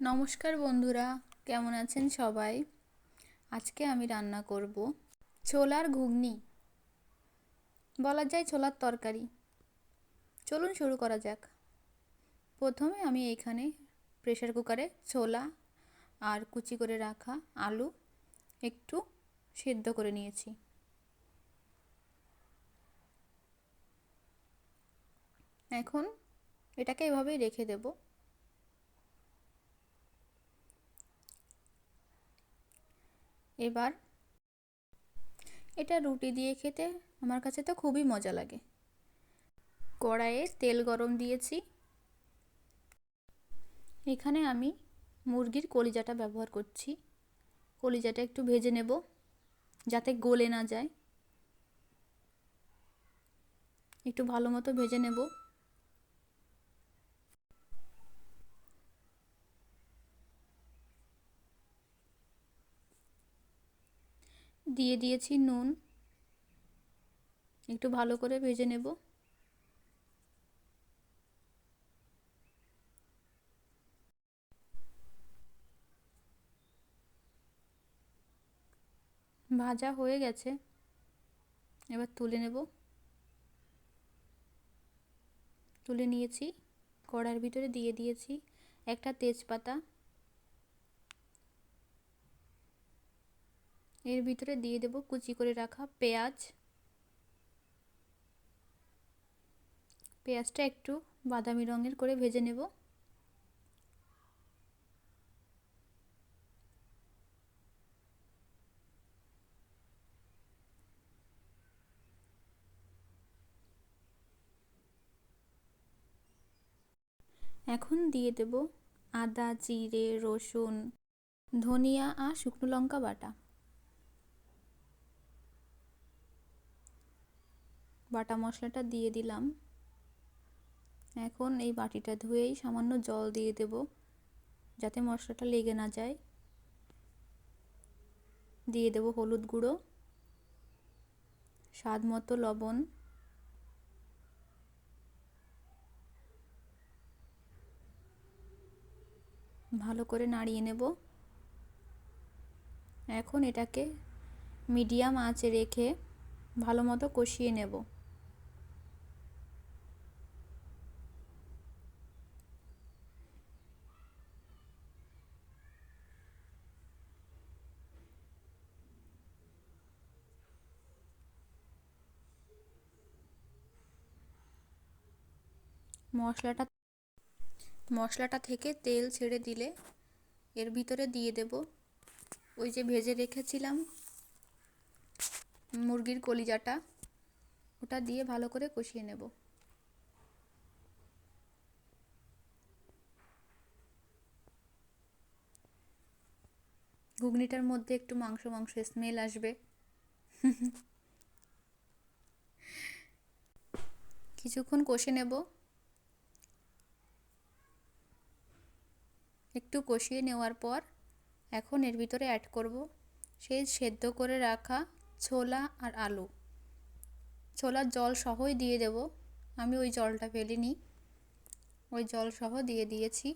নমস্কার বন্ধুরা, কেমন আছেন সবাই? আজকে আমি রান্না করব ছোলার ঘুগনি, বলা যায় ছোলার তরকারি। চলুন শুরু করা যাক। প্রথমে আমি এখানে প্রেসার কুকারে ছোলা আর কুচি করে রাখা আলু একটু সেদ্ধ করে নিয়েছি। এখন এটাকে এভাবেই রেখে দেব। এবার এটা রুটি দিয়ে খেতে আমার কাছে তো খুবই মজা লাগে। কড়াইয়ে তেল গরম দিয়েছি। এখানে আমি মুরগির কলিজাটা ব্যবহার করছি। কলিজাটা একটু ভেজে নেব যাতে গলে না যায়। একটু ভালো মতো ভেজে নেব। দিয়ে দিয়েছি নুন, একটু ভালো করে ভেজে নেব। ভাজা হয়ে গেছে, এবার তুলে নেব। তুলে নিয়েছি। কড়াইয়ের ভিতরে দিয়ে দিয়েছি একটা তেজপাতা। এর ভিতরে দিয়ে দেব কুচি করে রাখা পেঁয়াজ। পেঁয়াজটা একটু বাদামি রঙের করে ভেজে নেব। এখন দিয়ে দেব আদা, জিরে, রসুন, ধনিয়া আর শুকনো লঙ্কা বাটা। বাটা মশলাটা দিয়ে দিলাম। এখন এই বাটিটা ধুয়েই সামান্য জল দিয়ে দেব যাতে মশলাটা লেগে না যায়। দিয়ে দেব হলুদ গুঁড়ো, স্বাদ মতো লবণ, ভালো করে নাড়িয়ে নেব। এখন এটাকে মিডিয়াম আঁচে রেখে ভালো মতো কষিয়ে নেব। মশলাটা থেকে তেল ছেড়ে দিলে এর ভিতরে দিয়ে দেব ওই যে ভেজে রেখেছিলাম মুরগির কলিজাটা, ওটা দিয়ে ভালো করে কষিয়ে নেব। ঘুগনিটার মধ্যে একটু মাংস মাংস স্মেল আসবে। কিছুক্ষণ কষে নেব। একটু কষিয়ে নেওয়ার পর এখন এর ভিতরে অ্যাড করব সেই সেদ্ধ করে রাখা ছোলা আর আলু। ছোলার জল সহই দিয়ে দেব, আমি ওই জলটা ফেলিনি, ওই জল সহ দিয়ে দিয়েছি।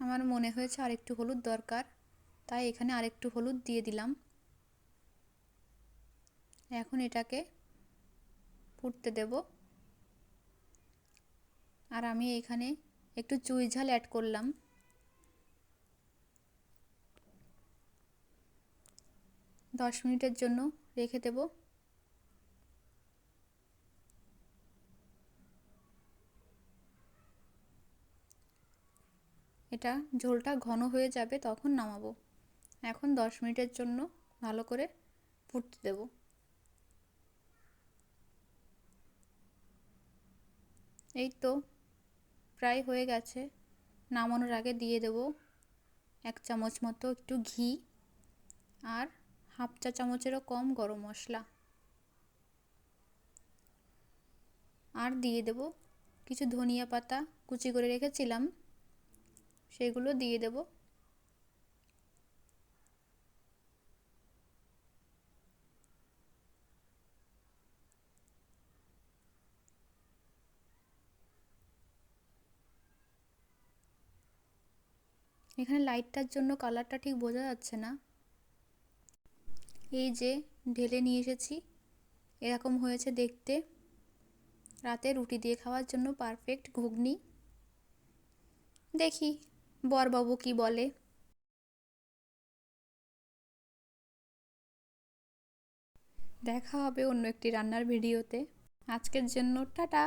আমার মনে হয়েছে আরেকটু হলুদ দরকার, তাই এখানে আরেকটু হলুদ দিয়ে দিলাম। এখন এটাকে ফুটতে দেব। আর আমি এখানে একটু চুই ঝাল অ্যাড করলাম। 10 মিনিটের জন্য রেখে দেব। এটা ঝোলটা ঘন হয়ে যাবে তখন নামাবো। এখন 10 মিনিটের জন্য ভালো করে ফুটতে দেব। এই তো প্রায় হয়ে গেছে। নামানোর আগে দিয়ে দেব 1 চামচ মতো একটু ঘি আর হাফ চা চামচেরও কম গরম মশলা। আর দিয়ে দেব কিছু ধনিয়া পাতা কুচি করে রেখেছিলাম, সেগুলো দিয়ে দেব। এখানে লাইটটার জন্য কালারটা ঠিক বোঝা যাচ্ছে না। এই যে ঢেলে নিয়ে এসেছি, এরকম হয়েছে দেখতে। রাতে রুটি দিয়ে খাওয়ার জন্য পারফেক্ট ঘুগনি। দেখি বরবাবু কি বলে। দেখা হবে অন্য একটি রান্নার ভিডিওতে। আজকের জন্য টাটা।